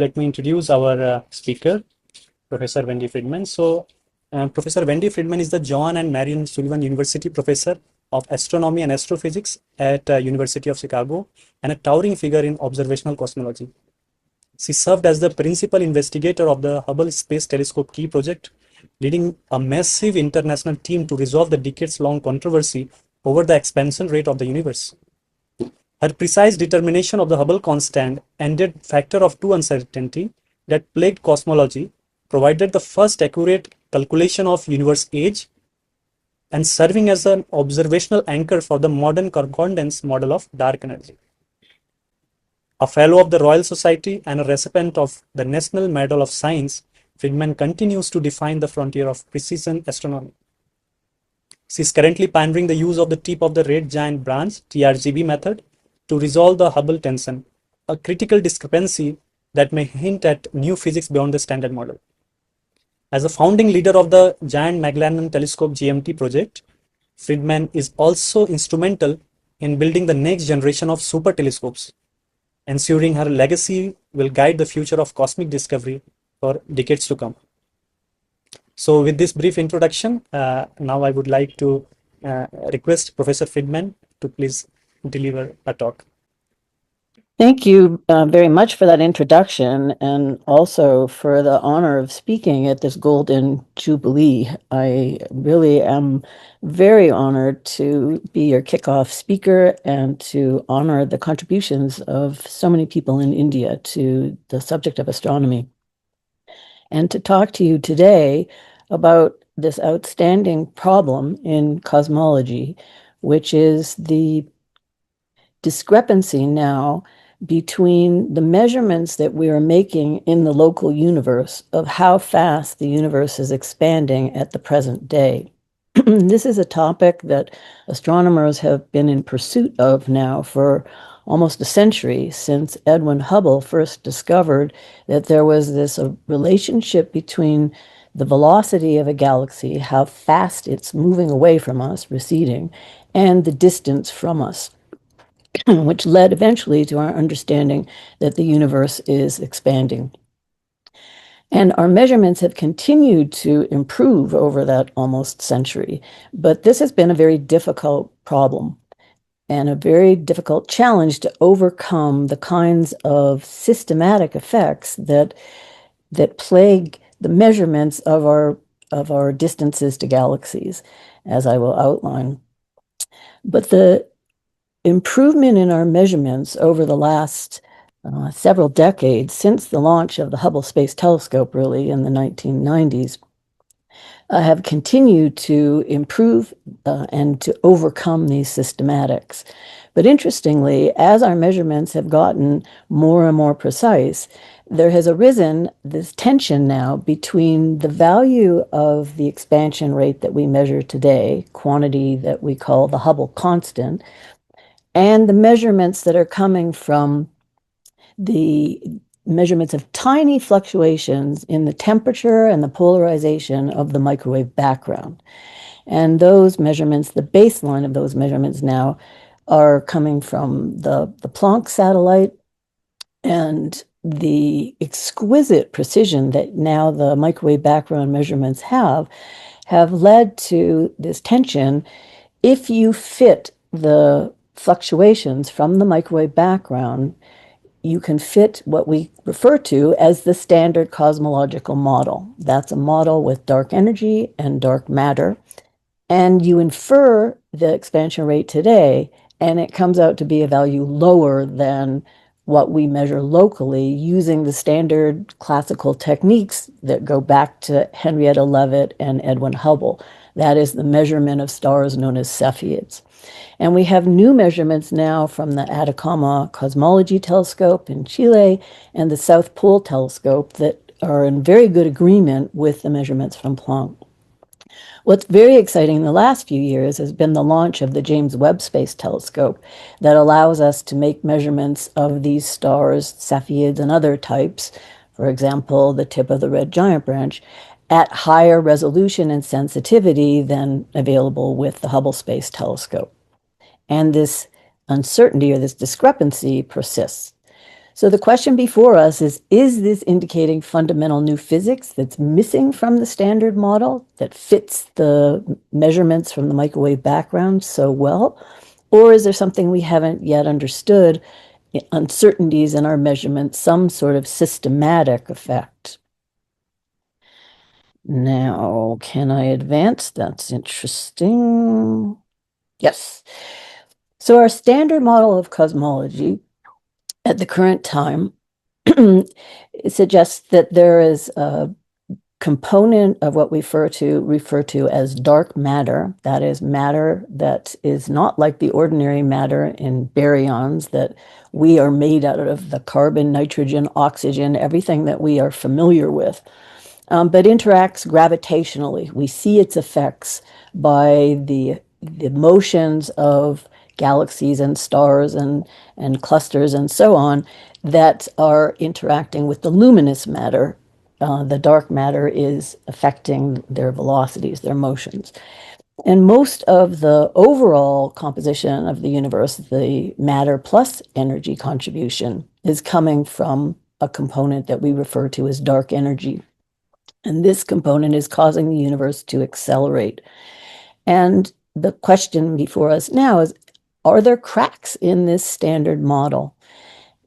let me introduce our speaker, Professor Wendy Freedman. Professor Wendy Freedman is the John and Marion Sullivan University Professor of Astronomy and Astrophysics at University of Chicago and a towering figure in observational cosmology. She served as the principal investigator of the Hubble Space Telescope Key project, leading a massive international team to resolve the decades-long controversy over the expansion rate of the universe. Her precise determination of the Hubble constant ended factor of two uncertainty that plagued cosmology, provided the first accurate calculation of universe age, and serving as an observational anchor for the modern concordance model of dark energy. A fellow of the Royal Society and a recipient of the National Medal of Science, Freedman continues to define the frontier of precision astronomy. She is currently pioneering the use of the tip of the red giant branch (TRGB) method to resolve the Hubble tension, a critical discrepancy that may hint at new physics beyond the standard model. As a founding leader of the Giant Magellan Telescope (GMT) project, Freedman is also instrumental in building the next generation of super telescopes, ensuring her legacy will guide the future of cosmic discovery for decades to come. So with this brief introduction, now I would like to request Professor Freedman to please deliver a talk. Thank you very much for that introduction, and also for the honor of speaking at this Golden Jubilee. I really am very honored to be your kickoff speaker and to honor the contributions of so many people in India to the subject of astronomy. And to talk to you today about this outstanding problem in cosmology, which is the discrepancy now between the measurements that we are making in the local universe of how fast the universe is expanding at the present day. This is a topic that astronomers have been in pursuit of now for almost a century, since Edwin Hubble first discovered that there was this relationship between the velocity of a galaxy, how fast it's moving away from us, receding, and the distance from us, which led eventually to our understanding that the universe is expanding. And our measurements have continued to improve over that almost century, but this has been a very difficult problem and a very difficult challenge to overcome the kinds of systematic effects that plague the measurements of our distances to galaxies, as I will outline. But the improvement in our measurements over the last several decades, since the launch of the Hubble Space Telescope, really in the 1990s, have continued to improve and to overcome these systematics. But interestingly, as our measurements have gotten more and more precise, there has arisen this tension now between the value of the expansion rate that we measure today, quantity that we call the Hubble constant, and the measurements that are coming from the measurements of tiny fluctuations in the temperature and the polarization of the microwave background. And those measurements, the baseline of those measurements now, are coming from the Planck satellite, and the exquisite precision that now the microwave background measurements have led to this tension. If you fit the fluctuations from the microwave background, you can fit what we refer to as the standard cosmological model. That's a model with dark energy and dark matter. And you infer the expansion rate today, and it comes out to be a value lower than what we measure locally using the standard classical techniques that go back to Henrietta Leavitt and Edwin Hubble. That is the measurement of stars known as Cepheids. And we have new measurements now from the Atacama Cosmology Telescope in Chile and the South Pole Telescope that are in very good agreement with the measurements from Planck. What's very exciting in the last few years has been the launch of the James Webb Space Telescope that allows us to make measurements of these stars, Cepheids and other types, for example, the tip of the red giant branch, at higher resolution and sensitivity than available with the Hubble Space Telescope. And this uncertainty or this discrepancy persists. So the question before us is this indicating fundamental new physics that's missing from the standard model that fits the measurements from the microwave background so well? Or is there something we haven't yet understood, uncertainties in our measurements, some sort of systematic effect? Now, can I advance? That's interesting. Yes. So our standard model of cosmology at the current time suggests that there is a component of what we refer to as dark matter. That is matter that is not like the ordinary matter in baryons that we are made out of, the carbon, nitrogen, oxygen, everything that we are familiar with, but interacts gravitationally. We see its effects by the motions of galaxies and stars and clusters and so on that are interacting with the luminous matter. The dark matter is affecting their velocities, their motions. And most of the overall composition of the universe, the matter plus energy contribution, is coming from a component that we refer to as dark energy. And this component is causing the universe to accelerate. And the question before us now is, are there cracks in this standard model?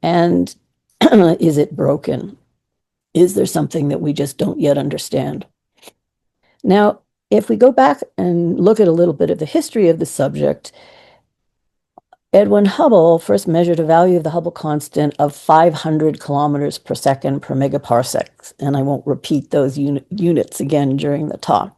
And is it broken? Is there something that we just don't yet understand? Now, if we go back and look at a little bit of the history of the subject, Edwin Hubble first measured a value of the Hubble constant of 500 kilometers per second per megaparsec. And I won't repeat those units again during the talk.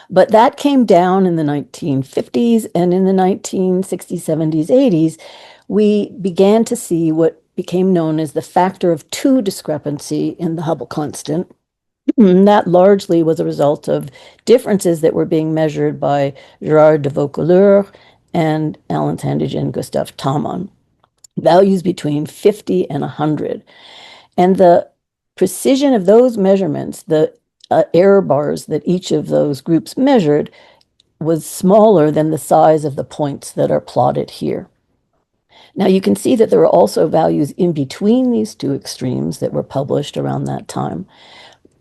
But that came down in the 1950s, and in the 1960s, 70s, 80s, we began to see what became known as the factor of two discrepancy in the Hubble constant. That largely was a result of differences that were being measured by Gerard de Vaucouleurs and Alan Sandage and Gustav Tammann, values between 50 and 100. And the precision of those measurements, the error bars that each of those groups measured, was smaller than the size of the points that are plotted here. Now you can see that there are also values in between these two extremes that were published around that time.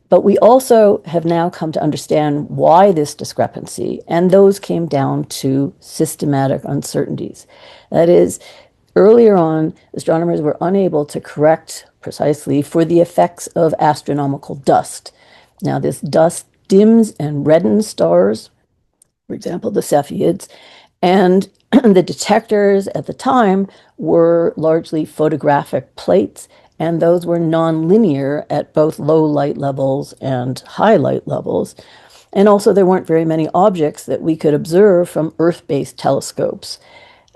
But we also have now come to understand why this discrepancy, and those came down to systematic uncertainties. That is, earlier on, astronomers were unable to correct precisely for the effects of astronomical dust. Now, this dust dims and reddens stars, for example, the Cepheids, and the detectors at the time were largely photographic plates, and those were nonlinear at both low light levels and high light levels. And also, there weren't very many objects that we could observe from Earth-based telescopes.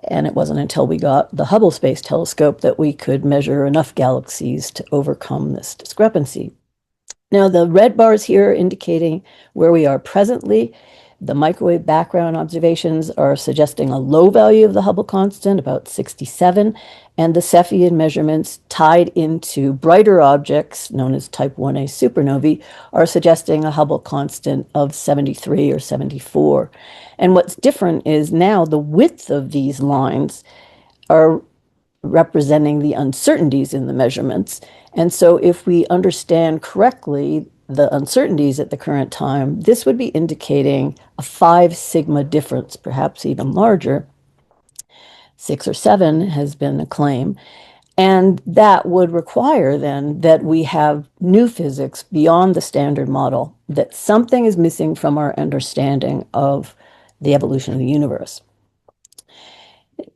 And it wasn't until we got the Hubble Space Telescope that we could measure enough galaxies to overcome this discrepancy. Now, the red bars here are indicating where we are presently. The microwave background observations are suggesting a low value of the Hubble constant, about 67, and the Cepheid measurements tied into brighter objects, known as type 1a supernovae, are suggesting a Hubble constant of 73 or 74. And what's different is now the width of these lines are representing the uncertainties in the measurements. And so if we understand correctly the uncertainties at the current time, this would be indicating a 5 sigma difference, perhaps even larger. 6 or 7 has been a claim. And that would require then that we have new physics beyond the standard model, that something is missing from our understanding of the evolution of the universe.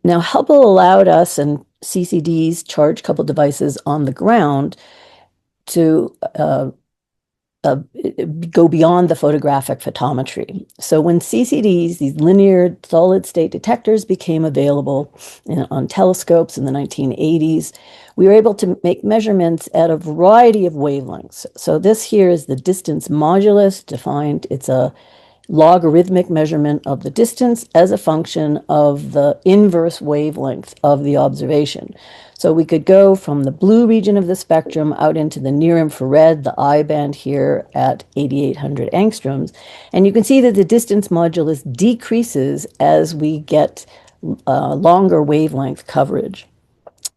Now, Hubble allowed us, and CCDs, charge coupled devices on the ground, to go beyond the photographic photometry. So when CCDs, these linear solid state detectors, became available on telescopes in the 1980s, we were able to make measurements at a variety of wavelengths. So this here is the distance modulus defined. It's a logarithmic measurement of the distance as a function of the inverse wavelength of the observation. So we could go from the blue region of the spectrum out into the near infrared, the I band here at 8,800 angstroms. And you can see that the distance modulus decreases as we get longer wavelength coverage.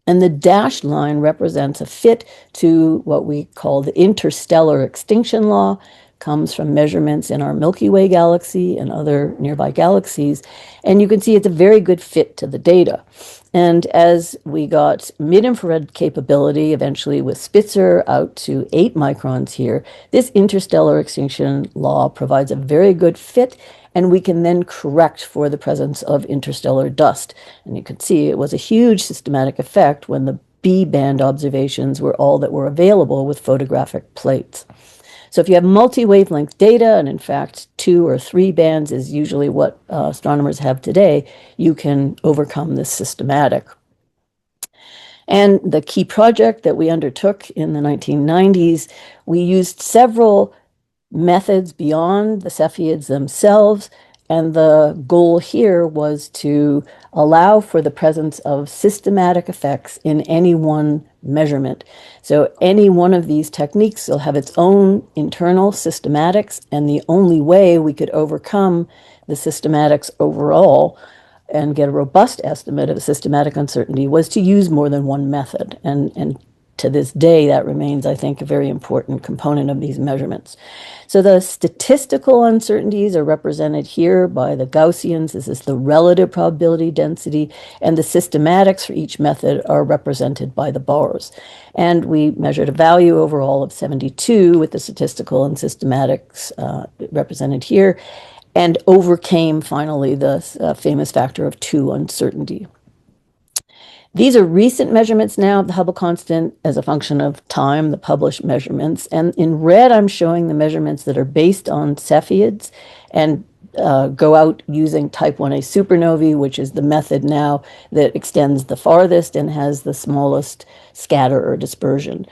And the dashed line represents a fit to what we call the interstellar extinction law, comes from measurements in our Milky Way galaxy and other nearby galaxies. And you can see it's a very good fit to the data. And as we got mid-infrared capability, eventually with Spitzer out to 8 microns here, this interstellar extinction law provides a very good fit, and we can then correct for the presence of interstellar dust. And you can see it was a huge systematic effect when the B band observations were all that were available with photographic plates. So if you have multi-wavelength data, and in fact 2 or 3 bands is usually what astronomers have today, you can overcome this systematic. And the key project that we undertook in the 1990s, we used several methods beyond the Cepheids themselves, and the goal here was to allow for the presence of systematic effects in any one measurement. So any one of these techniques will have its own internal systematics, and the only way we could overcome the systematics overall and get a robust estimate of systematic uncertainty was to use more than one method. And to this day, that remains, I think, a very important component of these measurements. So the statistical uncertainties are represented here by the Gaussians. This is the relative probability density, and the systematics for each method are represented by the bars. And we measured a value overall of 72 with the statistical and systematics represented here, and overcame finally the famous factor of 2 uncertainty. These are recent measurements now of the Hubble constant as a function of time, the published measurements. And in red, I'm showing the measurements that are based on Cepheids and go out using type 1a supernovae, which is the method now that extends the farthest and has the smallest scatter or dispersion.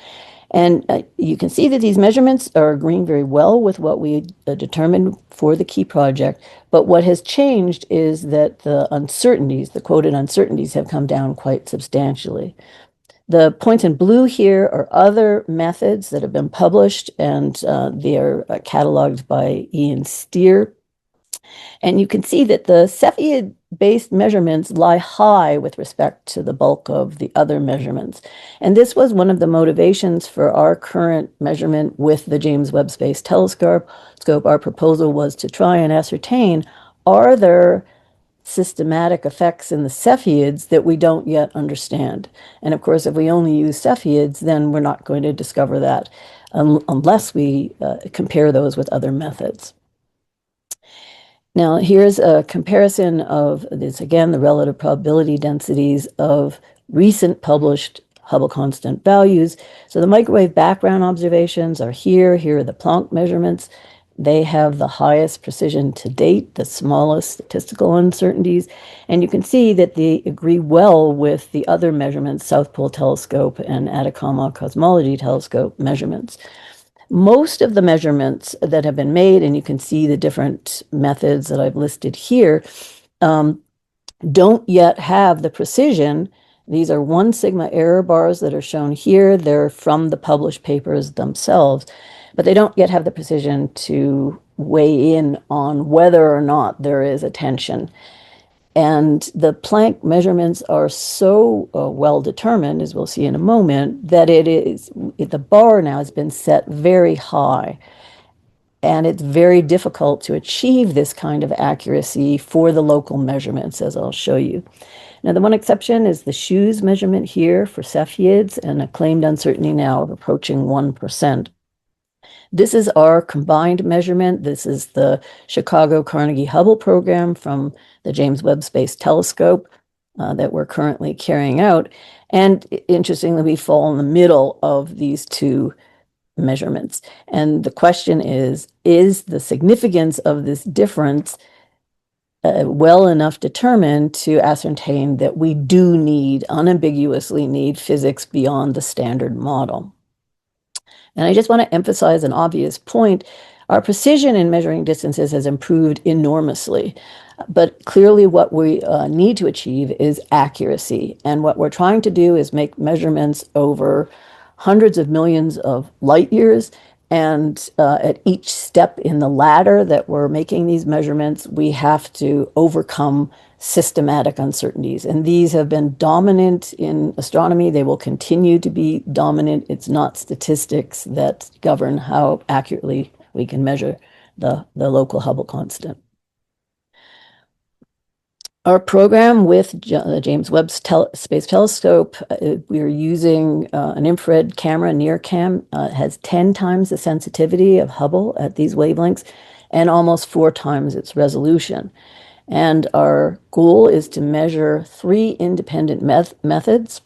And you can see that these measurements are agreeing very well with what we determined for the key project. But what has changed is that the uncertainties, the quoted uncertainties, have come down quite substantially. The points in blue here are other methods that have been published, and they are cataloged by Ian Steer. And you can see that the Cepheid-based measurements lie high with respect to the bulk of the other measurements. And this was one of the motivations for our current measurement with the James Webb Space Telescope. Our proposal was to try and ascertain, are there systematic effects in the Cepheids that we don't yet understand? And of course, if we only use Cepheids, then we're not going to discover that unless we compare those with other methods. Now, here's a comparison of this, again, the relative probability densities of recent published Hubble constant values. So the microwave background observations are here. Here are the Planck measurements. They have the highest precision to date, the smallest statistical uncertainties. And you can see that they agree well with the other measurements, South Pole Telescope and Atacama Cosmology Telescope measurements. Most of the measurements that have been made, and you can see the different methods that I've listed here, don't yet have the precision. These are 1 sigma error bars that are shown here. They're from the published papers themselves, but they don't yet have the precision to weigh in on whether or not there is a tension. And the Planck measurements are so well determined, as we'll see in a moment, that the bar now has been set very high. And it's very difficult to achieve this kind of accuracy for the local measurements, as I'll show you. Now, the one exception is the Shoes measurement here for Cepheids, and a claimed uncertainty now of approaching 1%. This is our combined measurement. This is the Chicago Carnegie Hubble program from the James Webb Space Telescope that we're currently carrying out. And interestingly, we fall in the middle of these 2 measurements. And the question is the significance of this difference well enough determined to ascertain that we do unambiguously need physics beyond the standard model? And I just want to emphasize an obvious point. Our precision in measuring distances has improved enormously, but clearly what we need to achieve is accuracy. And what we're trying to do is make measurements over hundreds of millions of light years. And at each step in the ladder that we're making these measurements, we have to overcome systematic uncertainties. And these have been dominant in astronomy. They will continue to be dominant. It's not statistics that govern how accurately we can measure the local Hubble constant. Our program with the James Webb Space Telescope, we're using an infrared camera, NIRCam. It has 10 times the sensitivity of Hubble at these wavelengths and almost 4 times its resolution. And our goal is to measure 3 independent methods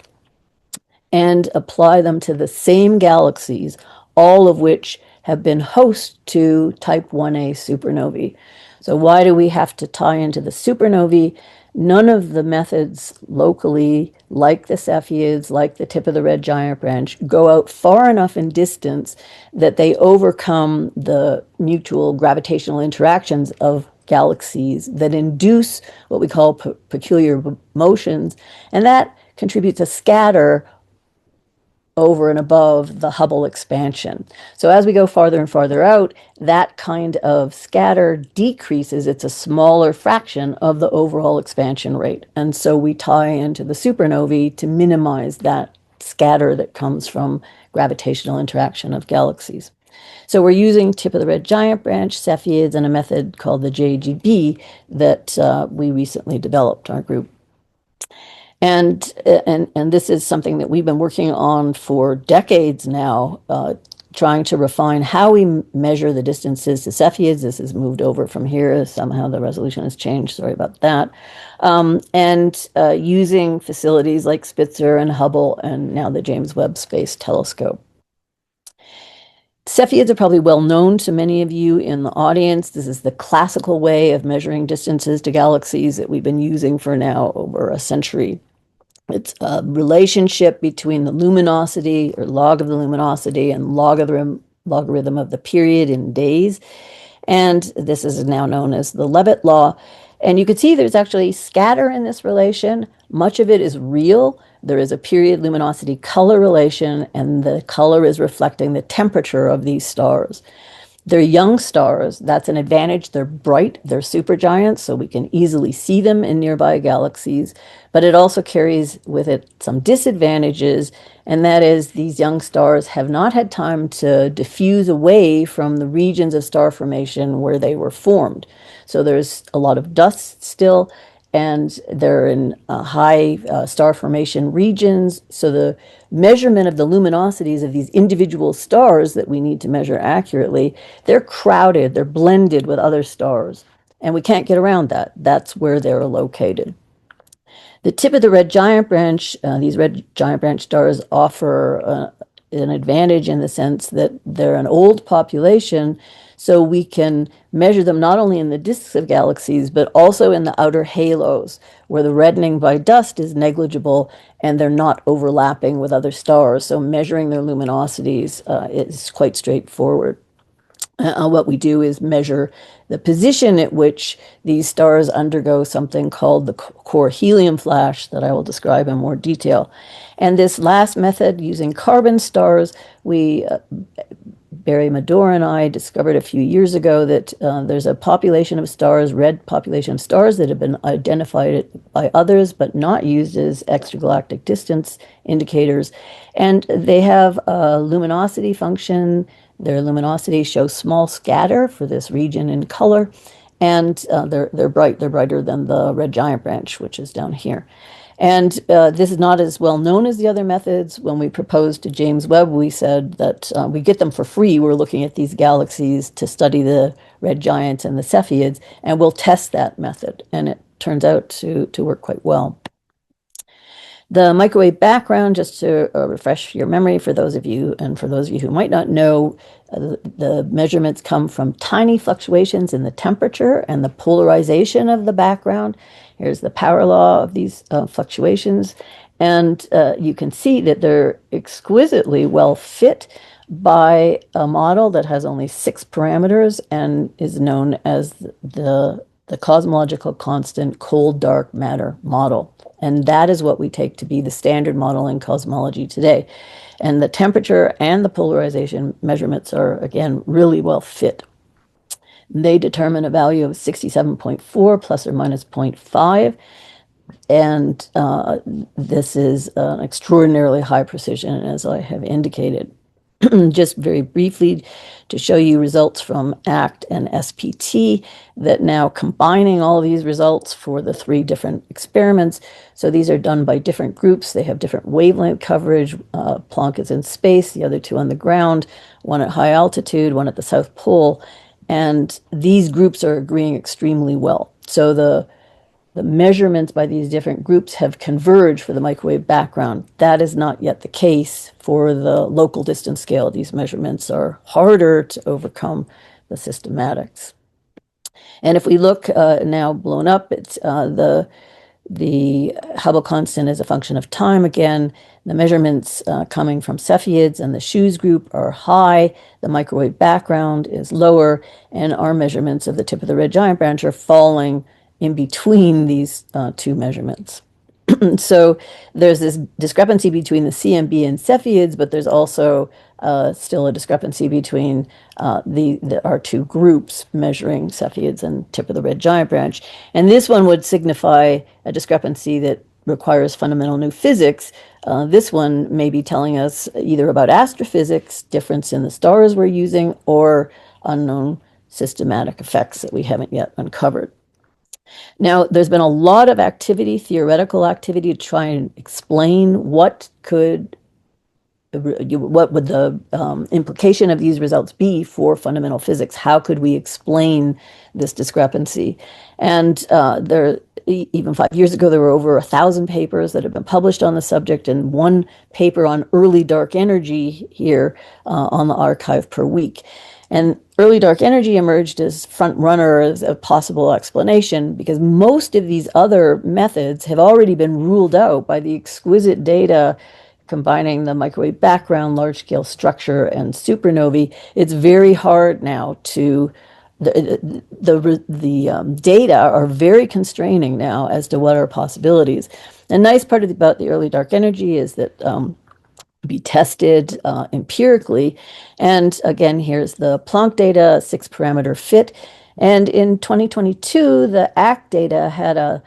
and apply them to the same galaxies, all of which have been host to type 1a supernovae. So why do we have to tie into the supernovae? None of the methods locally, like the Cepheids, like the tip of the red giant branch, go out far enough in distance that they overcome the mutual gravitational interactions of galaxies that induce what we call peculiar motions, and that contributes a scatter over and above the Hubble expansion. So as we go farther and farther out, that kind of scatter decreases. It's a smaller fraction of the overall expansion rate. And so we tie into the supernovae to minimize that scatter that comes from gravitational interaction of galaxies. So we're using tip of the red giant branch, Cepheids, and a method called the JGB that we recently developed, our group. And this is something that we've been working on for decades now, trying to refine how we measure the distances to Cepheids. This has moved over from here. Somehow the resolution has changed. Sorry about that. And using facilities like Spitzer and Hubble and now the James Webb Space Telescope. Cepheids are probably well known to many of you in the audience. This is the classical way of measuring distances to galaxies that we've been using for now over a century. It's a relationship between the luminosity or log of the luminosity and logarithm of the period in days. And this is now known as the Leavitt law. And you can see there's actually scatter in this relation. Much of it is real. There is a period luminosity color relation, and the color is reflecting the temperature of these stars. They're young stars. That's an advantage. They're bright. They're supergiants, so we can easily see them in nearby galaxies. But it also carries with it some disadvantages, and that is these young stars have not had time to diffuse away from the regions of star formation where they were formed. So there's a lot of dust still, and they're in high star formation regions. So the measurement of the luminosities of these individual stars that we need to measure accurately, they're crowded, they're blended with other stars, and we can't get around that. That's where they're located. The tip of the red giant branch, these red giant branch stars offer an advantage in the sense that they're an old population, so we can measure them not only in the disks of galaxies, but also in the outer halos, where the reddening by dust is negligible and they're not overlapping with other stars. So measuring their luminosities is quite straightforward. What we do is measure the position at which these stars undergo something called the core helium flash that I will describe in more detail. And this last method, using carbon stars, Barry Madore and I discovered a few years ago that there's a population of stars, red population of stars that have been identified by others but not used as extragalactic distance indicators. And they have a luminosity function. Their luminosity shows small scatter for this region in color, and they're bright. They're brighter than the red giant branch, which is down here. And this is not as well known as the other methods. When we proposed to James Webb, we said that we get them for free. We're looking at these galaxies to study the red giants and the Cepheids, and we'll test that method. And it turns out to work quite well. The microwave background, just to refresh your memory for those of you, and for those of you who might not know, the measurements come from tiny fluctuations in the temperature and the polarization of the background. Here's the power law of these fluctuations. And you can see that they're exquisitely well fit by a model that has only 6 parameters and is known as the cosmological constant cold dark matter model. And that is what we take to be the standard model in cosmology today. And the temperature and the polarization measurements are, again, really well fit. They determine a value of 67.4 plus or minus 0.5. And this is an extraordinarily high precision, as I have indicated. Just very briefly to show you results from ACT and SPT that now combining all these results for the 3 different experiments. So these are done by different groups. They have different wavelength coverage. Planck is in space, the other 2 on the ground, one at high altitude, one at the South Pole. And these groups are agreeing extremely well. So the measurements by these different groups have converged for the microwave background. That is not yet the case for the local distance scale. These measurements are harder to overcome the systematics. And if we look now blown up, it's the Hubble constant is a function of time again. The measurements coming from Cepheids and the Shoes group are high. The microwave background is lower. And our measurements of the tip of the red giant branch are falling in between these 2 measurements. So there's this discrepancy between the CMB and Cepheids, but there's also still a discrepancy between our 2 groups measuring Cepheids and tip of the red giant branch. And this one would signify a discrepancy that requires fundamental new physics. This one may be telling us either about astrophysics, difference in the stars we're using, or unknown systematic effects that we haven't yet uncovered. Now, there's been a lot of activity, theoretical activity, to try and explain what would the implication of these results be for fundamental physics? How could we explain this discrepancy? And even 5 years ago, there were over 1,000 papers that have been published on the subject, and one paper on early dark energy here on the archive per week. And early dark energy emerged as front runner as a possible explanation because most of these other methods have already been ruled out by the exquisite data combining the microwave background, large-scale structure, and supernovae. It's very hard now to the data are very constraining now as to what are possibilities. The nice part about the early dark energy is that be tested empirically. And again, here's the Planck data, 6-parameter fit. And in 2022, the ACT data had a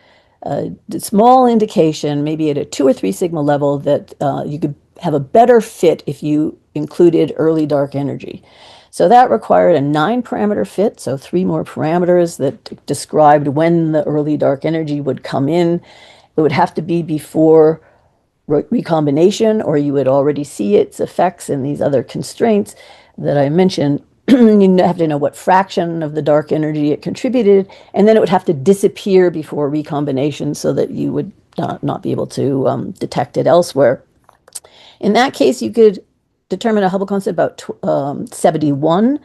small indication, maybe at a 2 or 3 sigma level, that you could have a better fit if you included early dark energy. So that required a 9-parameter fit, so 3 more parameters that described when the early dark energy would come in. It would have to be before recombination, or you would already see its effects in these other constraints that I mentioned. You have to know what fraction of the dark energy it contributed, and then it would have to disappear before recombination so that you would not be able to detect it elsewhere. In that case, you could determine a Hubble constant about 71,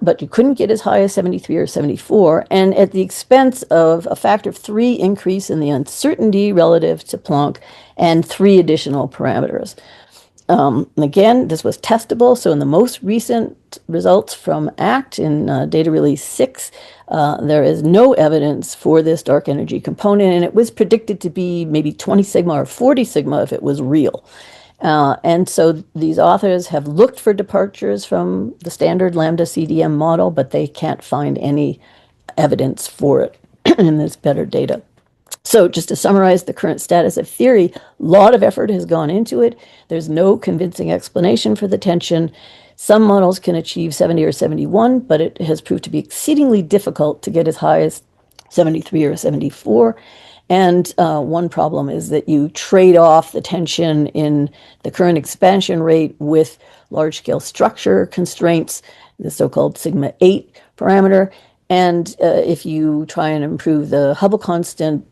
but you couldn't get as high as 73 or 74, and at the expense of a factor of 3 increase in the uncertainty relative to Planck and 3 additional parameters. Again, this was testable. So in the most recent results from ACT in data release 6, there is no evidence for this dark energy component, and it was predicted to be maybe 20 sigma or 40 sigma if it was real. And so these authors have looked for departures from the standard lambda CDM model, but they can't find any evidence for it in this better data. So just to summarize the current status of theory, a lot of effort has gone into it. There's no convincing explanation for the tension. Some models can achieve 70 or 71, but it has proved to be exceedingly difficult to get as high as 73 or 74. And one problem is that you trade off the tension in the current expansion rate with large-scale structure constraints, the so-called sigma 8 parameter. And if you try and improve the Hubble constant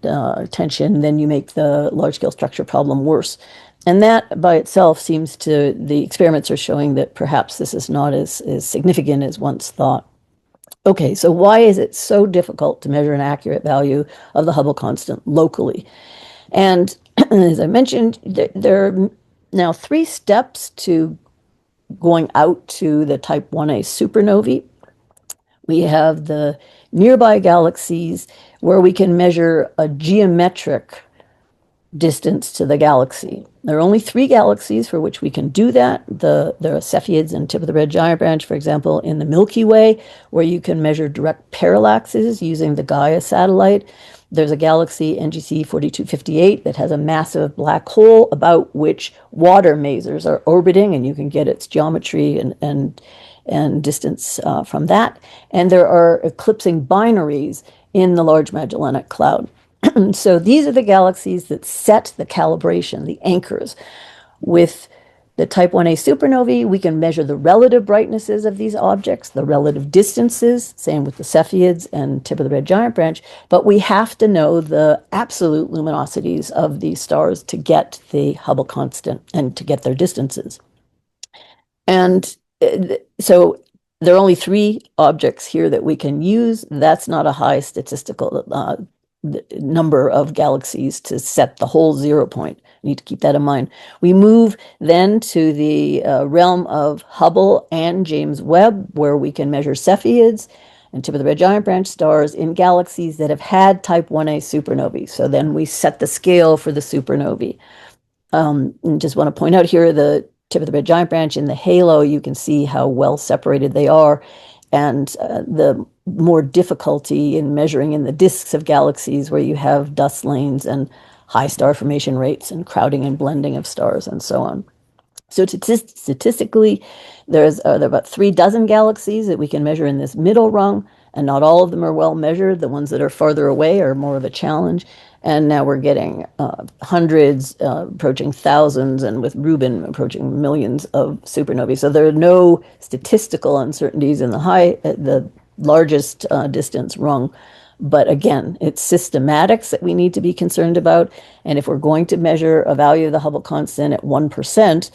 tension, then you make the large-scale structure problem worse. And that by itself seems to, the experiments are showing that perhaps this is not as significant as once thought. Okay, so why is it so difficult to measure an accurate value of the Hubble constant locally? And as I mentioned, there are now 3 steps to going out to the type 1a supernovae. We have the nearby galaxies where we can measure a geometric distance to the galaxy. There are only 3 galaxies for which we can do that. There are Cepheids and tip of the red giant branch, for example, in the Milky Way, where you can measure direct parallaxes using the Gaia satellite. There's a galaxy, NGC 4258, that has a massive black hole about which water masers are orbiting, and you can get its geometry and distance from that. And there are eclipsing binaries in the Large Magellanic Cloud. So these are the galaxies that set the calibration, the anchors. With the type 1a supernovae, we can measure the relative brightnesses of these objects, the relative distances, same with the Cepheids and tip of the red giant branch, but we have to know the absolute luminosities of these stars to get the Hubble constant and to get their distances. And so there are only 3 objects here that we can use. That's not a high statistical number of galaxies to set the whole 0 point. You need to keep that in mind. We move then to the realm of Hubble and James Webb, where we can measure Cepheids and tip of the red giant branch stars in galaxies that have had type 1a supernovae. So then we set the scale for the supernovae. And just want to point out here the tip of the red giant branch in the halo, you can see how well separated they are, and the more difficulty in measuring in the disks of galaxies where you have dust lanes and high star formation rates and crowding and blending of stars and so on. So statistically, there are about 36 galaxies that we can measure in this middle rung, and not all of them are well measured. The ones that are farther away are more of a challenge. And now we're getting hundreds, approaching thousands, and with Rubin approaching millions of supernovae. So there are no statistical uncertainties in the largest distance rung. But again, it's systematics that we need to be concerned about. And if we're going to measure a value of the Hubble constant at 1%,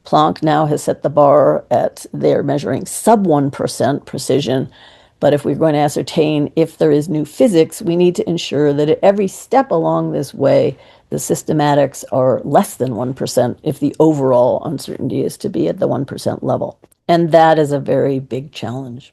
Planck now has set the bar at, they're measuring sub 1% precision. But if we're going to ascertain if there is new physics, we need to ensure that at every step along this way, the systematics are less than 1% if the overall uncertainty is to be at the 1% level. And that is a very big challenge.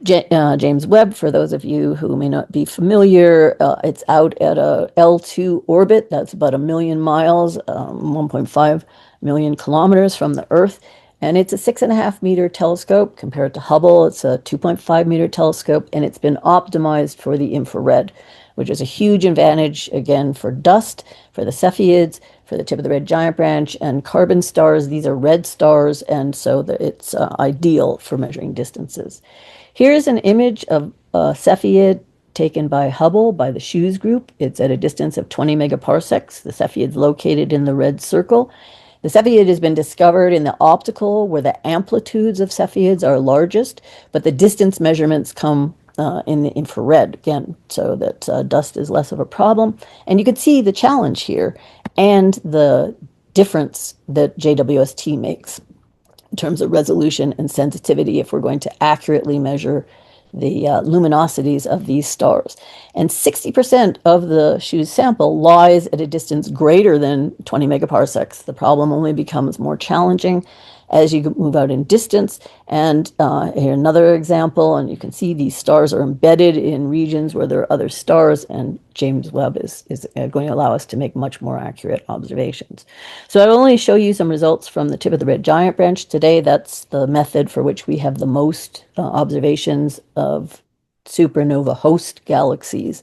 James Webb, for those of you who may not be familiar, it's out at a L2 orbit. That's about 1 million miles, 1.5 million kilometers from the Earth. And it's a 6.5 meter telescope. Compared to Hubble, it's a 2.5 meter telescope, and it's been optimized for the infrared, which is a huge advantage, again, for dust, for the Cepheids, for the tip of the red giant branch, and carbon stars. These are red stars, and so it's ideal for measuring distances. Here's an image of a Cepheid taken by Hubble by the SHOES group. It's at a distance of 20 megaparsecs. The Cepheid's located in the red circle. The Cepheid has been discovered in the optical, where the amplitudes of Cepheids are largest, but the distance measurements come in the infrared, again, so that dust is less of a problem. And you can see the challenge here and the difference that JWST makes in terms of resolution and sensitivity if we're going to accurately measure the luminosities of these stars. And 60% of the SHOES sample lies at a distance greater than 20 megaparsecs. The problem only becomes more challenging as you move out in distance. And here another example, and you can see these stars are embedded in regions where there are other stars, and James Webb is going to allow us to make much more accurate observations. So I'll only show you some results from the tip of the red giant branch today. That's the method for which we have the most observations of supernova host galaxies.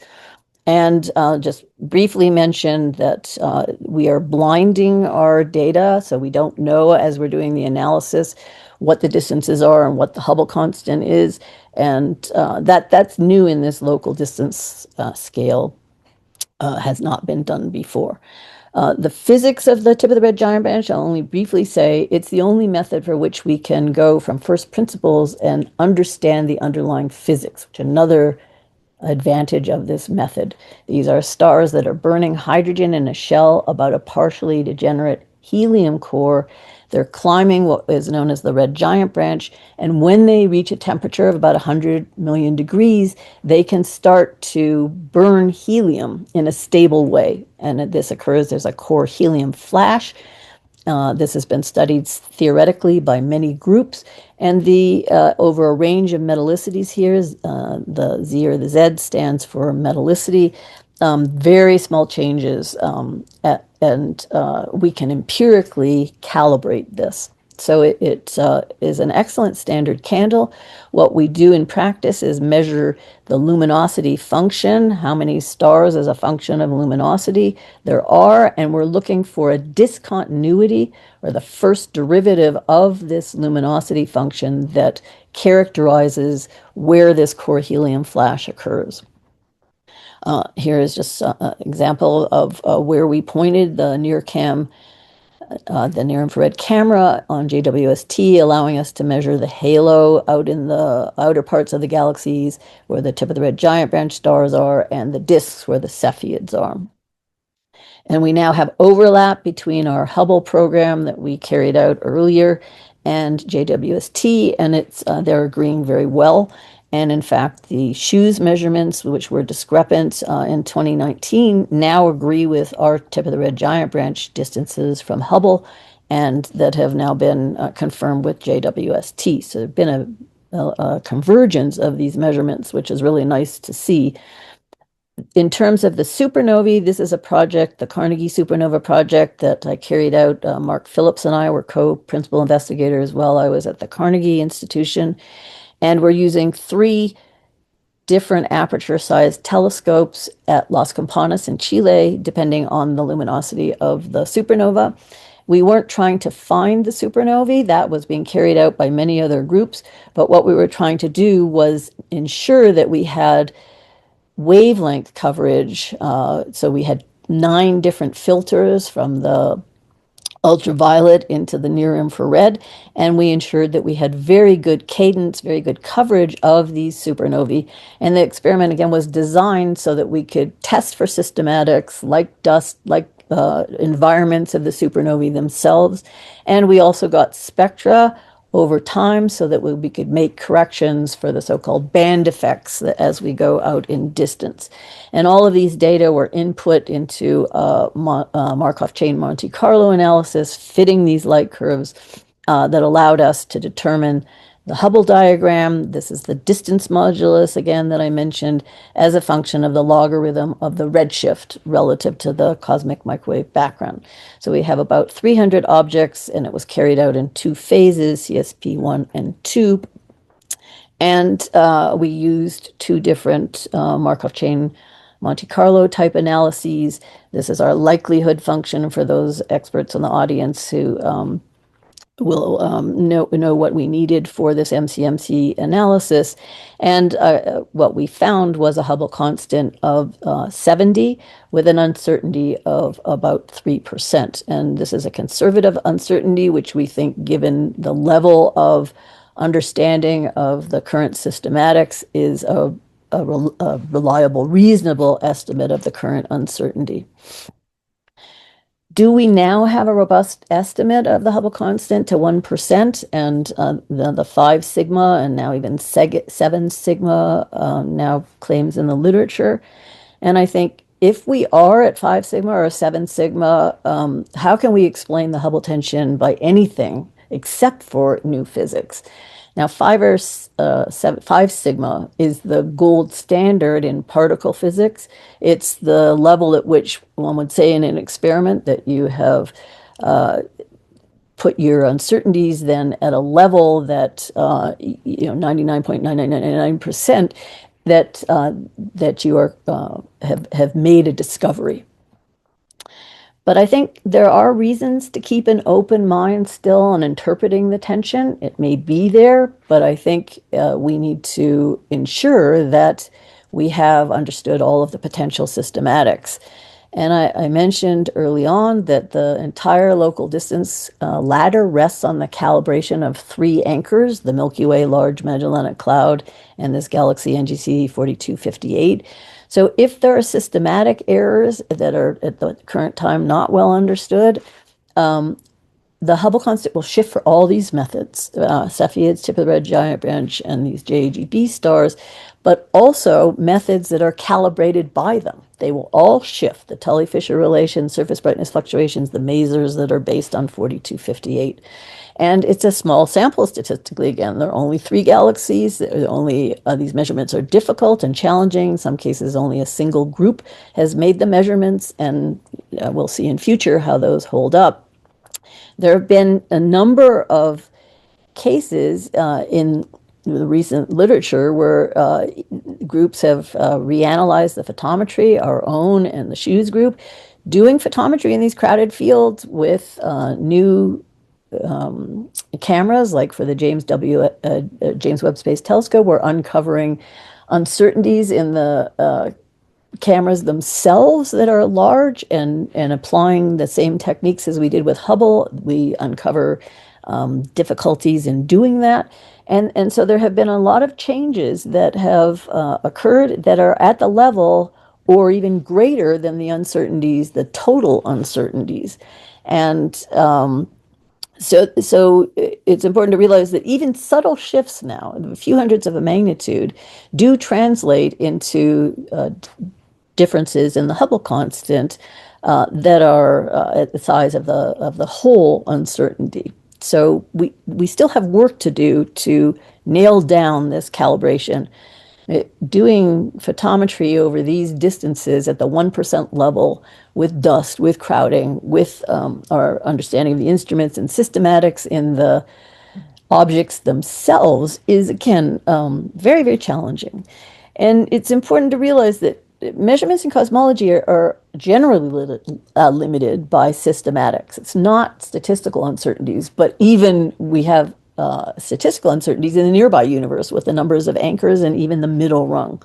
And just briefly mention that we are blinding our data, so we don't know as we're doing the analysis what the distances are and what the Hubble constant is, and that's new in this local distance scale, has not been done before. The physics of the tip of the red giant branch, I'll only briefly say, it's the only method for which we can go from first principles and understand the underlying physics, which another advantage of this method. These are stars that are burning hydrogen in a shell about a partially degenerate helium core. They're climbing what is known as the red giant branch, and when they reach a temperature of about 100 million degrees, they can start to burn helium in a stable way. And this occurs, there's a core helium flash. This has been studied theoretically by many groups, and the over a range of metallicities here, the Z or the Z stands for metallicity. very small changes, and we can empirically calibrate this. So it is an excellent standard candle. What we do in practice is measure the luminosity function, how many stars as a function of luminosity there are, and we're looking for a discontinuity or the first derivative of this luminosity function that characterizes where this core helium flash occurs. Here is just an example of where we pointed the NIRCam, the near infrared camera on JWST, allowing us to measure the halo out in the outer parts of the galaxies where the tip of the red giant branch stars are, and the disks where the Cepheids are. And we now have overlap between our Hubble program that we carried out earlier and JWST, and they're agreeing very well. And in fact, the shoes measurements, which were discrepant in 2019, now agree with our tip of the red giant branch distances from Hubble, and that have now been confirmed with JWST. So there's been a convergence of these measurements, which is really nice to see. In terms of the supernovae, this is a project, the Carnegie Supernova Project, that I carried out. Mark Phillips and I were co-principal investigators while I was at the Carnegie Institution. And we're using 3 different aperture-sized telescopes at Las Campanas in Chile, depending on the luminosity of the supernova. We weren't trying to find the supernovae. That was being carried out by many other groups. But what we were trying to do was ensure that we had wavelength coverage. So we had 9 different filters from the ultraviolet into the near infrared, and we ensured that we had very good cadence, very good coverage of these supernovae. And the experiment again was designed so that we could test for systematics like dust, like environments of the supernovae themselves. And we also got spectra over time so that we could make corrections for the so-called band effects as we go out in distance. And all of these data were input into Markov chain Monte Carlo analysis, fitting these light curves that allowed us to determine the Hubble diagram. This is the distance modulus, again, that I mentioned, as a function of the logarithm of the redshift relative to the cosmic microwave background. So we have about 300 objects, and it was carried out in 2 phases, CSP1 and 2. And we used 2 different Markov chain Monte Carlo type analyses. This is our likelihood function for those experts in the audience who will know what we needed for this MCMC analysis. And what we found was a Hubble constant of 70 with an uncertainty of about 3%. And this is a conservative uncertainty, which we think, given the level of understanding of the current systematics, is a reliable, reasonable estimate of the current uncertainty. Do we now have a robust estimate of the Hubble constant to 1%, and the 5 sigma and now even 7 sigma now claims in the literature? And I think if we are at 5 sigma or 7 sigma, how can we explain the Hubble tension by anything except for new physics? Now, 5 sigma is the gold standard in particle physics. It's the level at which one would say in an experiment that you have put your uncertainties then at a level that 99.9999% that you have made a discovery. But I think there are reasons to keep an open mind still on interpreting the tension. It may be there, but I think we need to ensure that we have understood all of the potential systematics. And I mentioned early on that the entire local distance ladder rests on the calibration of 3 anchors, the Milky Way Large Magellanic Cloud and this galaxy NGC 4258. So if there are systematic errors that are at the current time not well understood, the Hubble constant will shift for all these methods, Cepheids, tip of the red giant branch, and these JGB stars, but also methods that are calibrated by them. They will all shift. The Tully-Fisher relation, surface brightness fluctuations, the masers that are based on 4258. And it's a small sample statistically. Again, there are only 3 galaxies. These measurements are difficult and challenging. In some cases, only a single group has made the measurements, and we'll see in future how those hold up. There have been a number of cases in the recent literature where groups have reanalyzed the photometry, our own and the Shoes group, doing photometry in these crowded fields with new cameras, like for the James Webb Space Telescope. We're uncovering uncertainties in the cameras themselves that are large, and applying the same techniques as we did with Hubble. We uncover difficulties in doing that. And so there have been a lot of changes that have occurred that are at the level or even greater than the uncertainties, the total uncertainties. And so it's important to realize that even subtle shifts now, a few hundreds of a magnitude, do translate into differences in the Hubble constant that are at the size of the whole uncertainty. So we still have work to do to nail down this calibration. Doing photometry over these distances at the 1% level with dust, with crowding, with our understanding of the instruments and systematics in the objects themselves is, again, very, very challenging. And it's important to realize that measurements in cosmology are generally limited by systematics. It's not statistical uncertainties, but even we have statistical uncertainties in the nearby universe with the numbers of anchors and even the middle rung.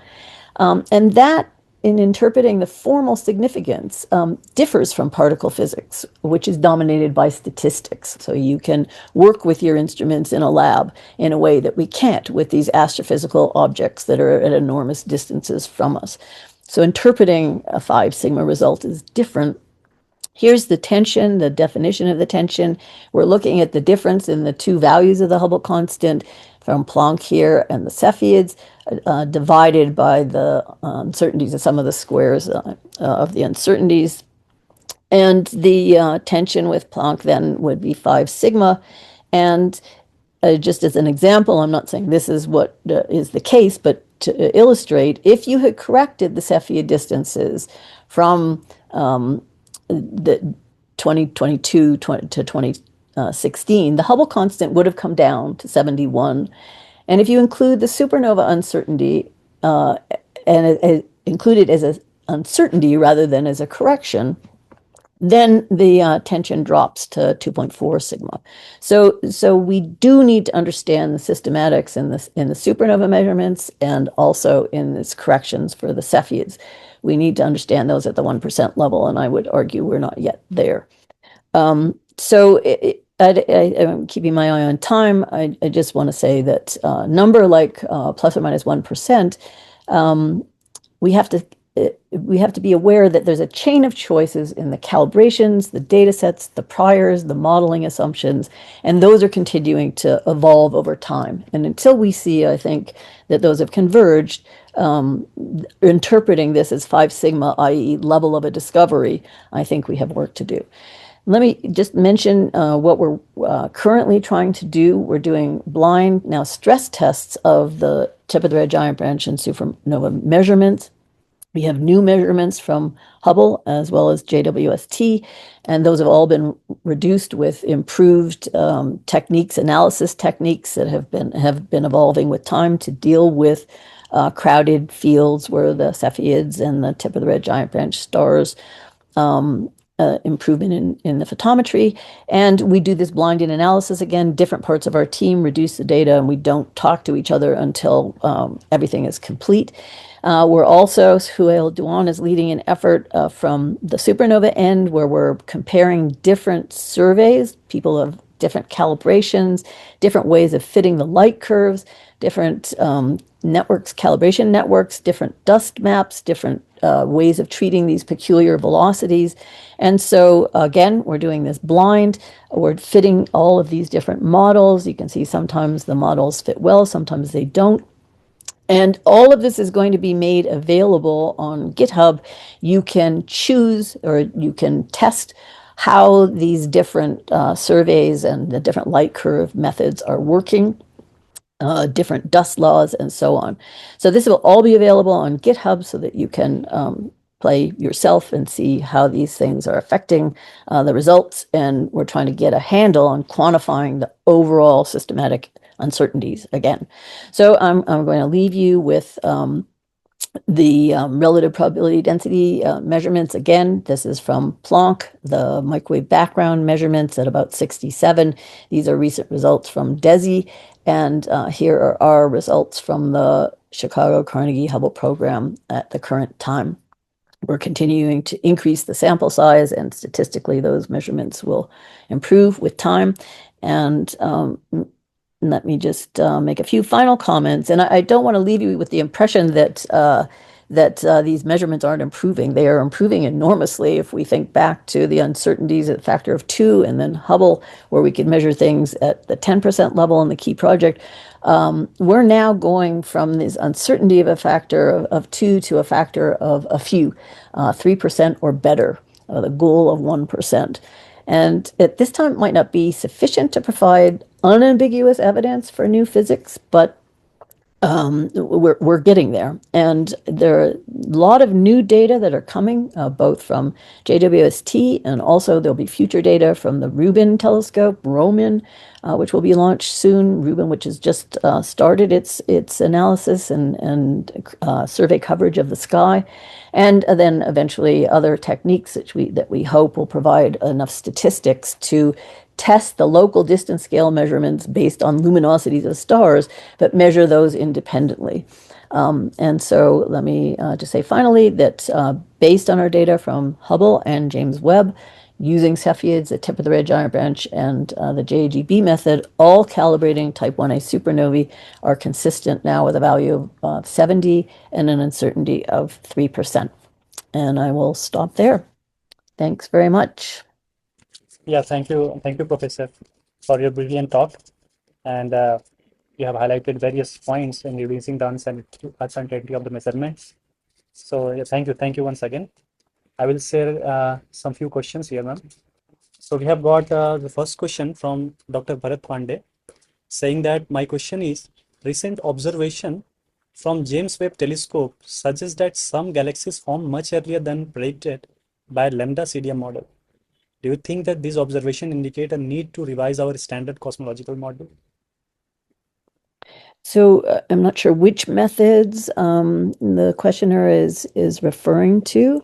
And that, in interpreting the formal significance, differs from particle physics, which is dominated by statistics. So you can work with your instruments in a lab in a way that we can't with these astrophysical objects that are at enormous distances from us. So interpreting a 5 sigma result is different. Here's the tension, the definition of the tension. We're looking at the difference in the 2 values of the Hubble constant from Planck here and the Cepheids, divided by the uncertainties of some of the squares of the uncertainties. And the tension with Planck then would be 5 sigma. And just as an example, I'm not saying this is what is the case, but to illustrate, if you had corrected the Cepheid distances from the 2022 to 2016, the Hubble constant would have come down to 71. And if you include the supernova uncertainty and include it as an uncertainty rather than as a correction, then the tension drops to 2.4 sigma. So we do need to understand the systematics in the supernova measurements and also in its corrections for the Cepheids. We need to understand those at the 1% level, and I would argue we're not yet there. I'm keeping my eye on time. I just want to say that a number like plus or minus 1%, we have to be aware that there's a chain of choices in the calibrations, the data sets, the priors, the modeling assumptions, and those are continuing to evolve over time. And until we see, I think, that those have converged, interpreting this as 5 sigma, i.e. level of a discovery, I think we have work to do. Let me just mention what we're currently trying to do. We're doing blind, now stress tests of the tip of the red giant branch and supernova measurements. We have new measurements from Hubble as well as JWST, and those have all been reduced with improved techniques, analysis techniques that have been evolving with time to deal with crowded fields where the Cepheids and the tip of the red giant branch stars improvement in the photometry. And we do this blinded analysis again. Different parts of our team reduce the data, and we don't talk to each other until everything is complete. We're also, Suhail Duan is leading an effort from the supernova end where we're comparing different surveys. People have different calibrations, different ways of fitting the light curves, different networks, calibration networks, different dust maps, different ways of treating these peculiar velocities. And so, again, we're doing this blind. We're fitting all of these different models. You can see sometimes the models fit well, sometimes they don't. And all of this is going to be made available on GitHub. You can choose or you can test how these different surveys and the different light curve methods are working, different dust laws, and so on. So this will all be available on GitHub so that you can play yourself and see how these things are affecting the results. And we're trying to get a handle on quantifying the overall systematic uncertainties again. So I'm going to leave you with the relative probability density measurements. Again, this is from Planck, the microwave background measurements at about 67. These are recent results from DESI. And here are our results from the Chicago Carnegie Hubble program at the current time. We're continuing to increase the sample size, and statistically, those measurements will improve with time. And let me just make a few final comments. And I don't want to leave you with the impression that these measurements aren't improving. They are improving enormously. If we think back to the uncertainties at a factor of 2, and then Hubble, where we could measure things at the 10% level in the key project, we're now going from this uncertainty of a factor of 2 to a factor of a few, 3% or better, the goal of 1%. And at this time, it might not be sufficient to provide unambiguous evidence for new physics, but we're getting there. And there are a lot of new data that are coming, both from JWST, and also there'll be future data from the Rubin telescope, Roman, which will be launched soon. Rubin, which has just started its analysis and survey coverage of the sky, and then eventually other techniques that we hope will provide enough statistics to test the local distance scale measurements based on luminosities of stars, but measure those independently. And so let me just say finally that based on our data from Hubble and James Webb, using Cepheids, the tip of the red giant branch, and the JGB method, all calibrating type 1a supernovae are consistent now with a value of 70 and an uncertainty of 3%. And I will stop there. Thanks very much. Yeah, thank you, Professor, for your brilliant talk. And you have highlighted various points in reducing the uncertainty of the measurements. So yeah, thank you once again. I will share some few questions here, ma'am. So we have got the first question from Dr. Bharat Pandey, saying that my question is, recent observation from James Webb Telescope suggests that some galaxies formed much earlier than predicted by lambda CDM model. Do you think that these observations indicate a need to revise our standard cosmological model? So I'm not sure which methods the questioner is referring to.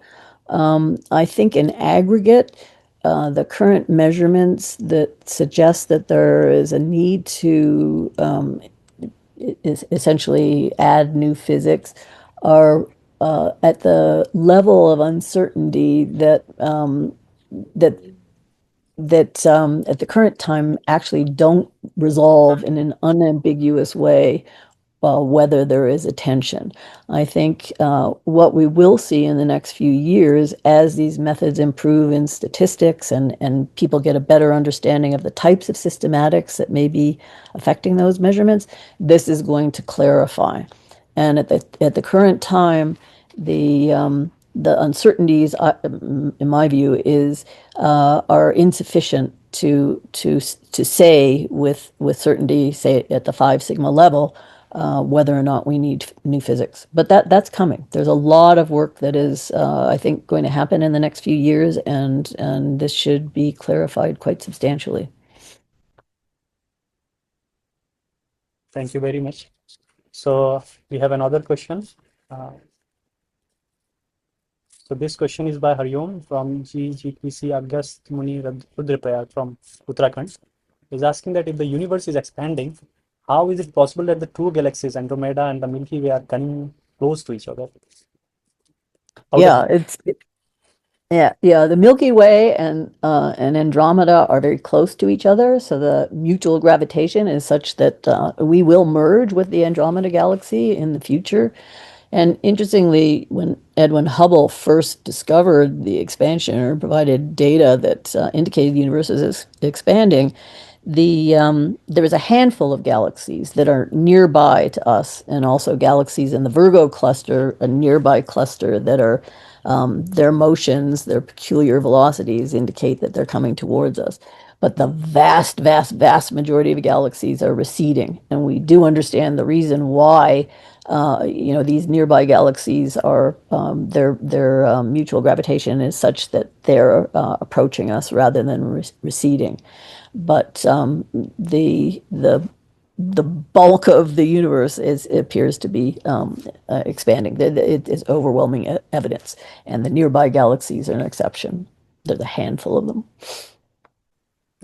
I think in aggregate, the current measurements that suggest that there is a need to essentially add new physics are at the level of uncertainty that at the current time actually don't resolve in an unambiguous way whether there is a tension. I think what we will see in the next few years as these methods improve in statistics and people get a better understanding of the types of systematics that may be affecting those measurements, this is going to clarify. And at the current time, the uncertainties, in my view, are insufficient to say with certainty, say at the 5 sigma level, whether or not we need new physics. But that's coming. There's a lot of work that is, I think, going to happen in the next few years, and this should be clarified quite substantially. Thank you very much. So we have another question. So this question is by Hariom from GGPC Agast Muni Rudraprayag from Uttarakhand. He's asking that if the universe is expanding, how is it possible that the two galaxies, Andromeda and the Milky Way, are coming close to each other? Yeah, Yeah. The Milky Way and Andromeda are very close to each other, so the mutual gravitation is such that we will merge with the Andromeda galaxy in the future. And interestingly, when Edwin Hubble first discovered the expansion or provided data that indicated the universe is expanding, there was a handful of galaxies that are nearby to us, and also galaxies in the Virgo cluster, a nearby cluster that are their motions, their peculiar velocities indicate that they're coming towards us. But the vast majority of galaxies are receding, and we do understand the reason why. These nearby galaxies are their mutual gravitation is such that they're approaching us rather than receding. But the bulk of the universe appears to be expanding. It is overwhelming evidence, and the nearby galaxies are an exception. There's a handful of them.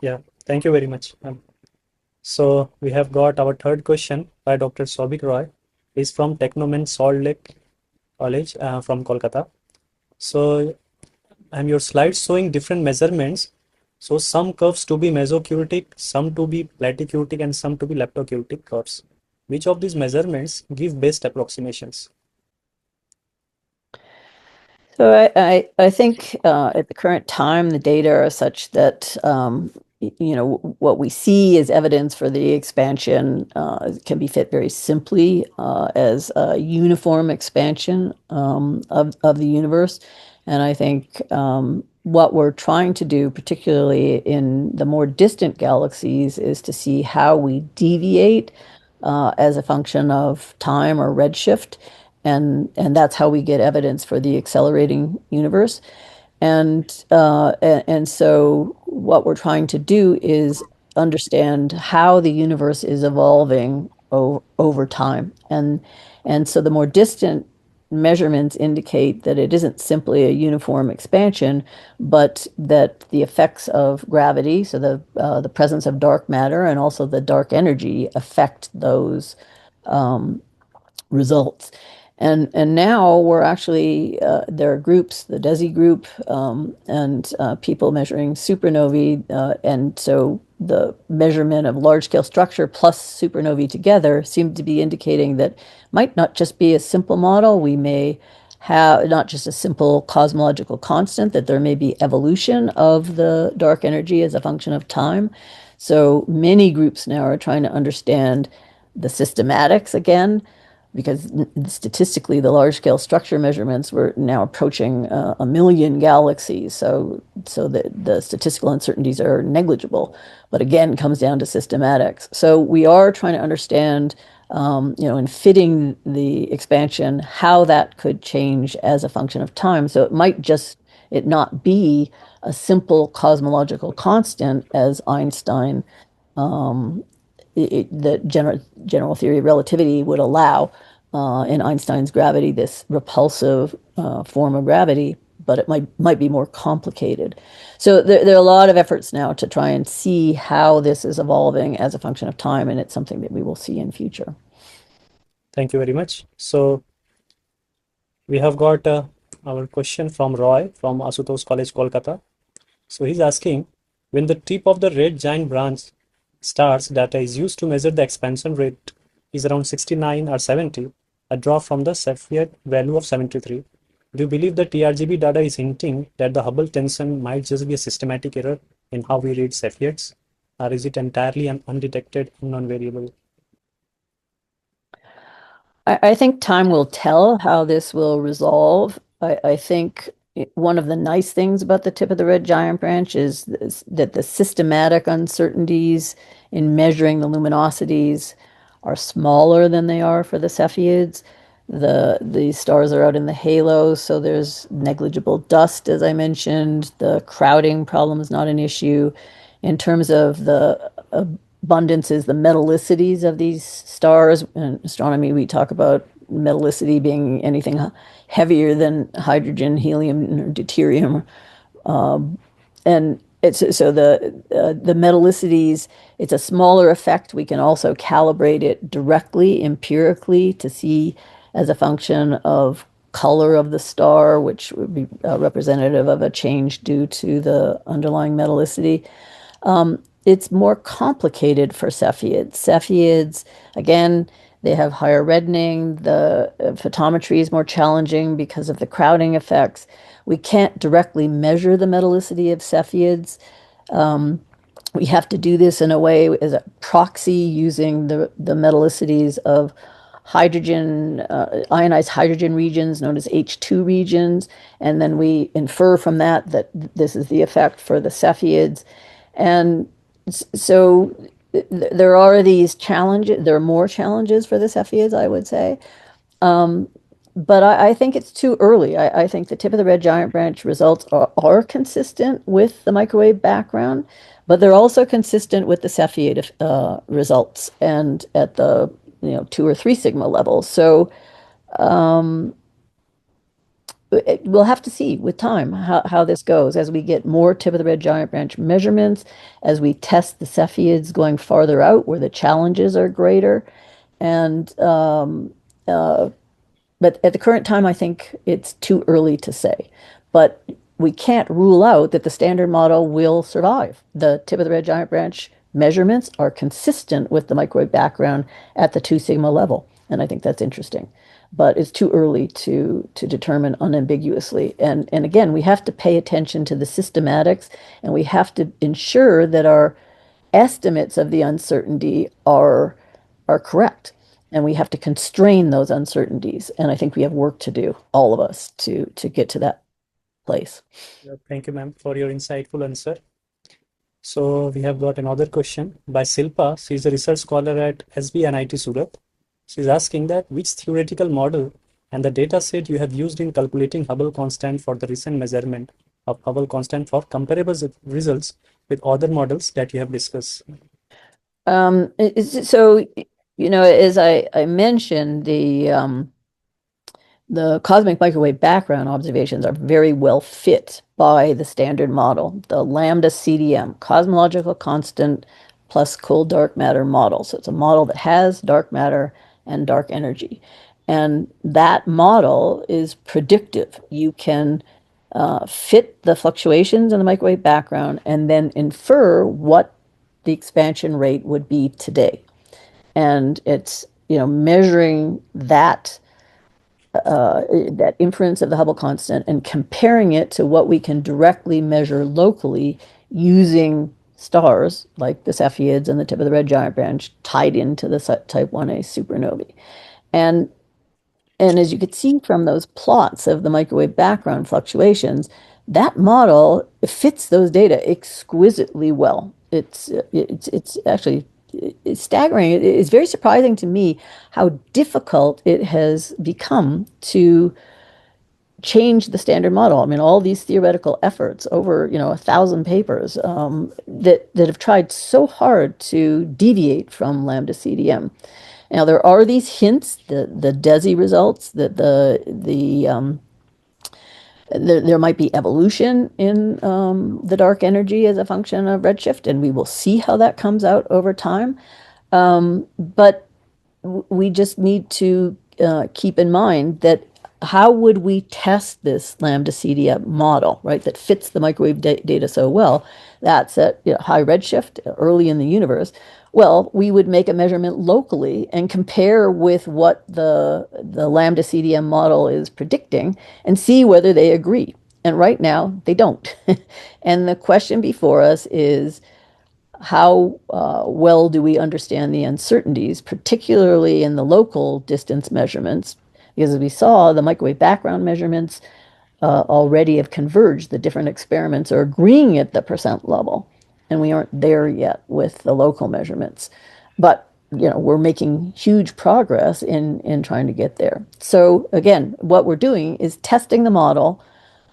Yeah, thank you very much. So we have got our third question by Dr. Sobik Roy. He's from Technomen Salt Lake College from Kolkata. So your slides showing different measurements. So some curves to be mesocutic, some to be platicutic, and some to be leptocutic curves. Which of these measurements give best approximations? So I think at the current time, the data are such that what we see as evidence for the expansion can be fit very simply as a uniform expansion of the universe. And I think what we're trying to do, particularly in the more distant galaxies, is to see how we deviate as a function of time or redshift, and that's how we get evidence for the accelerating universe. And so what we're trying to do is understand how the universe is evolving over time. And so the more distant measurements indicate that it isn't simply a uniform expansion, but that the effects of gravity, so the presence of dark matter and also the dark energy affect those results. And now we're actually there are groups, the DESI group, and people measuring supernovae, and so the measurement of large scale structure plus supernovae together seem to be indicating that might not just be a simple model. We may have not just a simple cosmological constant, that there may be evolution of the dark energy as a function of time. So many groups now are trying to understand the systematics again, because statistically the large scale structure measurements were now approaching a million galaxies, so the statistical uncertainties are negligible, but again comes down to systematics. So we are trying to understand in fitting the expansion how that could change as a function of time. So it might just it not be a simple cosmological constant as Einstein the general theory of relativity would allow in Einstein's gravity, this repulsive form of gravity, but it might be more complicated. So there are a lot of efforts now to try and see how this is evolving as a function of time, and it's something that we will see in future. Thank you very much. So we have got our question from Roy from Asutosh College, Kolkata. So he's asking, when the tip of the red giant branch stars data is used to measure the expansion rate is around 69 or 70, a drop from the Cepheid value of 73. Do you believe the TRGB data is hinting that the Hubble tension might just be a systematic error in how we read Cepheids, or is it entirely an undetected unknown variable? I think time will tell how this will resolve. I think one of the nice things about the tip of the red giant branch is that the systematic uncertainties in measuring the luminosities are smaller than they are for the Cepheids. The stars are out in the halo, so there's negligible dust, as I mentioned. The crowding problem is not an issue. In terms of the abundances, the metallicities of these stars. In astronomy, we talk about metallicity being anything heavier than hydrogen, helium, or deuterium. And it's so the metallicities, it's a smaller effect. We can also calibrate it directly, empirically, to see as a function of color of the star, which would be representative of a change due to the underlying metallicity. It's more complicated for Cepheids. Cepheids, again, they have higher reddening. The photometry is more challenging because of the crowding effects. We can't directly measure the metallicity of Cepheids. We have to do this in a way as a proxy using the metallicities of hydrogen, ionized hydrogen regions known as H2 regions. And then we infer from that that this is the effect for the Cepheids. And so there are these challenges, there are more challenges for the Cepheids, I would say. But I think it's too early. I think the tip of the red giant branch results are consistent with the microwave background, but they're also consistent with the Cepheid results and at the 2 or 3 sigma level. So we'll have to see with time how this goes as we get more tip of the red giant branch measurements, as we test the Cepheids going farther out where the challenges are greater. And but at the current time, I think it's too early to say. But we can't rule out that the standard model will survive. The tip of the red giant branch measurements are consistent with the microwave background at the 2 sigma level. And I think that's interesting. But it's too early to determine unambiguously. And again, we have to pay attention to the systematics, and we have to ensure that our estimates of the uncertainty are correct. And we have to constrain those uncertainties. And I think we have work to do, all of us, to get to that place. Thank you, ma'am, for your insightful answer. So we have got another question by Silpa. She is a research scholar at SBNIT Surat. She is asking that which theoretical model and the data set you have used in calculating Hubble constant for the recent measurement of Hubble constant for comparable results with other models that you have discussed. So, as I mentioned, the cosmic microwave background observations are very well fit by the standard model, the lambda CDM, cosmological constant plus cold dark matter model. So it's a model that has dark matter and dark energy. And that model is predictive. You can fit the fluctuations in the microwave background and then infer what the expansion rate would be today. And it's, measuring that inference of the Hubble constant and comparing it to what we can directly measure locally using stars like the Cepheids and the tip of the red giant branch tied into the type 1a supernovae. And as you could see from those plots of the microwave background fluctuations, that model fits those data exquisitely well. It's actually it's staggering. It's very surprising to me how difficult it has become to change the standard model. I mean, all these theoretical efforts over 1,000 papers that have tried so hard to deviate from lambda CDM. Now there are these hints, the DESI results, that there might be evolution in the dark energy as a function of redshift, and we will see how that comes out over time. But we just need to keep in mind that how would we test this lambda CDM model, right, that fits the microwave data so well? That's at high redshift early in the universe. Well, we would make a measurement locally and compare with what the lambda CDM model is predicting and see whether they agree. And right now, they don't. And the question before us is, how well do we understand the uncertainties, particularly in the local distance measurements? Because as we saw, the microwave background measurements already have converged. The different experiments are agreeing at the percent level, and we aren't there yet with the local measurements. But we're making huge progress in trying to get there. So again, what we're doing is testing the model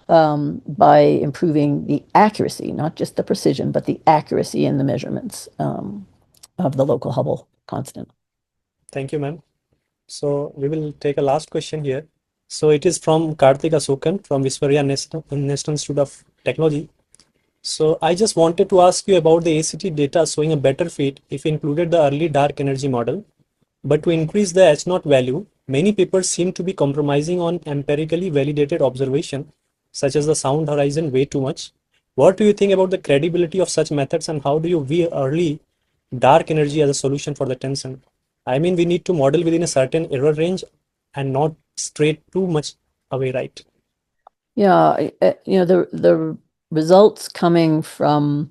by improving the accuracy, not just the precision, but the accuracy in the measurements of the local Hubble constant. Thank you, ma'am. So we will take a last question here. So it is from Karthik Asokan from Visvarya National Institute of Technology. So I just wanted to ask you about the ACT data showing a better fit if included the early dark energy model, but to increase the H0 value, many papers seem to be compromising on empirically validated observation, such as the sound horizon, way too much. What do you think about the credibility of such methods, and how do you view early dark energy as a solution for the tension? I mean, we need to model within a certain error range and not straight too much away, right? Yeah, the results coming from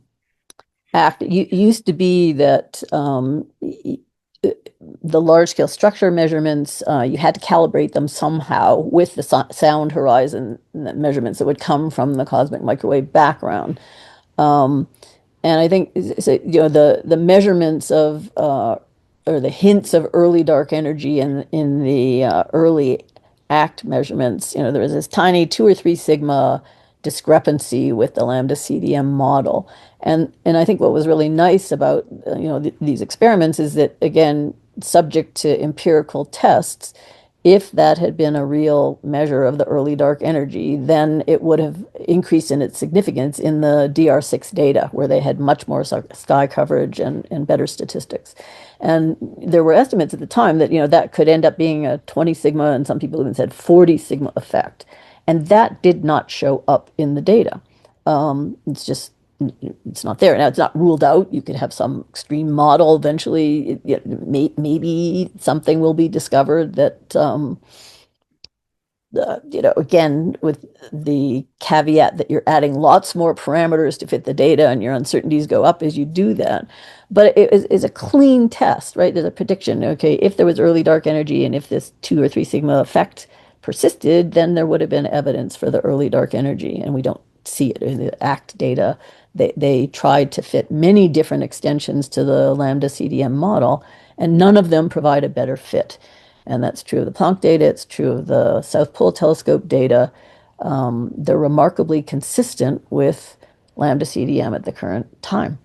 ACT used to be that the large scale structure measurements, you had to calibrate them somehow with the sound horizon measurements that would come from the cosmic microwave background. Um, and I think so, the measurements of or the hints of early dark energy in the early ACT measurements, there was this tiny 2 or 3 sigma discrepancy with the lambda CDM model. And I think what was really nice about these experiments is that, again, subject to empirical tests, if that had been a real measure of the early dark energy, then it would have increased in its significance in the DR6 data, where they had much more sky coverage and better statistics. And there were estimates at the time that that could end up being a 20 sigma, and some people even said 40 sigma effect. And that did not show up in the data. It's not there. Now, it's not ruled out. You could have some extreme model eventually. Maybe something will be discovered that, again, with the caveat that you're adding lots more parameters to fit the data and your uncertainties go up as you do that. But it is a clean test, right? There's a prediction. Okay, if there was early dark energy and if this 2 or 3 sigma effect persisted, then there would have been evidence for the early dark energy, and we don't see it in the ACT data. They tried to fit many different extensions to the lambda CDM model, and none of them provide a better fit. And that's true of the Planck data, it's true of the South Pole Telescope data. They're remarkably consistent with lambda CDM at the current time.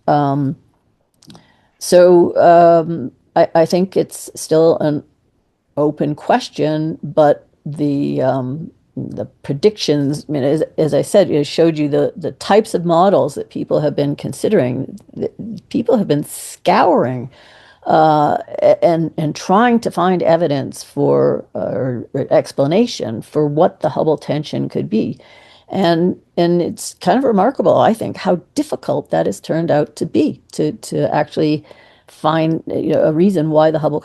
I think it's still an open question, but the predictions, I mean, as I said, it showed you the types of models that people have been considering. People have been scouring and trying to find evidence for or explanation for what the Hubble tension could be. And it's kind of remarkable, I think, how difficult that has turned out to be to actually find a reason why the Hubble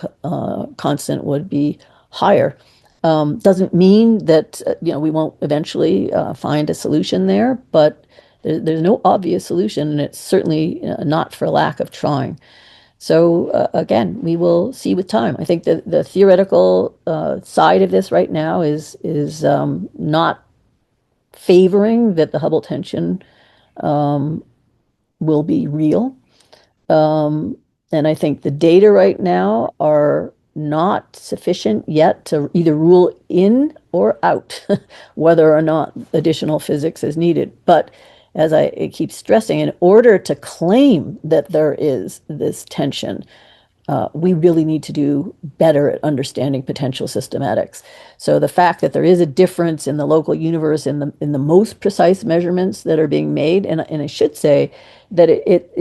constant would be higher. Doesn't mean that we won't eventually find a solution there, but there's no obvious solution, and it's certainly not for lack of trying. So again, we will see with time. I think the theoretical side of this right now is not favoring that the Hubble tension will be real. And I think the data right now are not sufficient yet to either rule in or out whether or not additional physics is needed. But as I keep stressing, in order to claim that there is this tension, we really need to do better at understanding potential systematics. So the fact that there is a difference in the local universe in the most precise measurements that are being made, and I should say that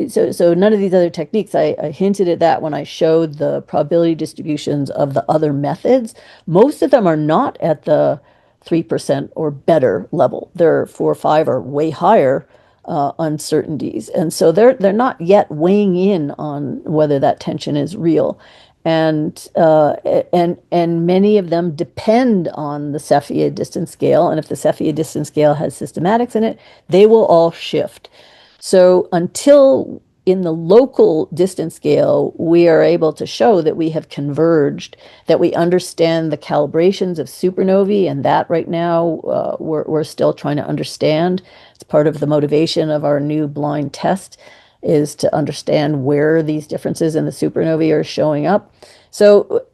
so none of these other techniques, I hinted at that when I showed the probability distributions of the other methods. Most of them are not at the 3% or better level. They're 4 or 5 or way higher uncertainties, and so they're not yet weighing in on whether that tension is real, and many of them depend on the Cepheid distance scale, and if the Cepheid distance scale has systematics in it, they will all shift. So until in the local distance scale, we are able to show that we have converged, that we understand the calibrations of supernovae, and that right now we're still trying to understand. It's part of the motivation of our new blind test is to understand where these differences in the supernovae are showing up. So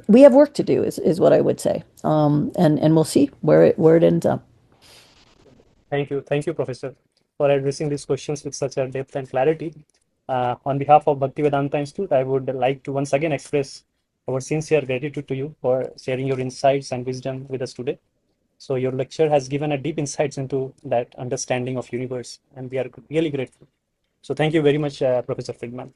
we have work to do, is what I would say, and we'll see where it ends up. Thank you, Professor, for addressing these questions with such a depth and clarity. On behalf of Bhaktivedanta Institute, I would like to once again express our sincere gratitude to you for sharing your insights and wisdom with us today. So your lecture has given a deep insights into that understanding of universe, and we are really grateful. So thank you very much, Professor Friedman.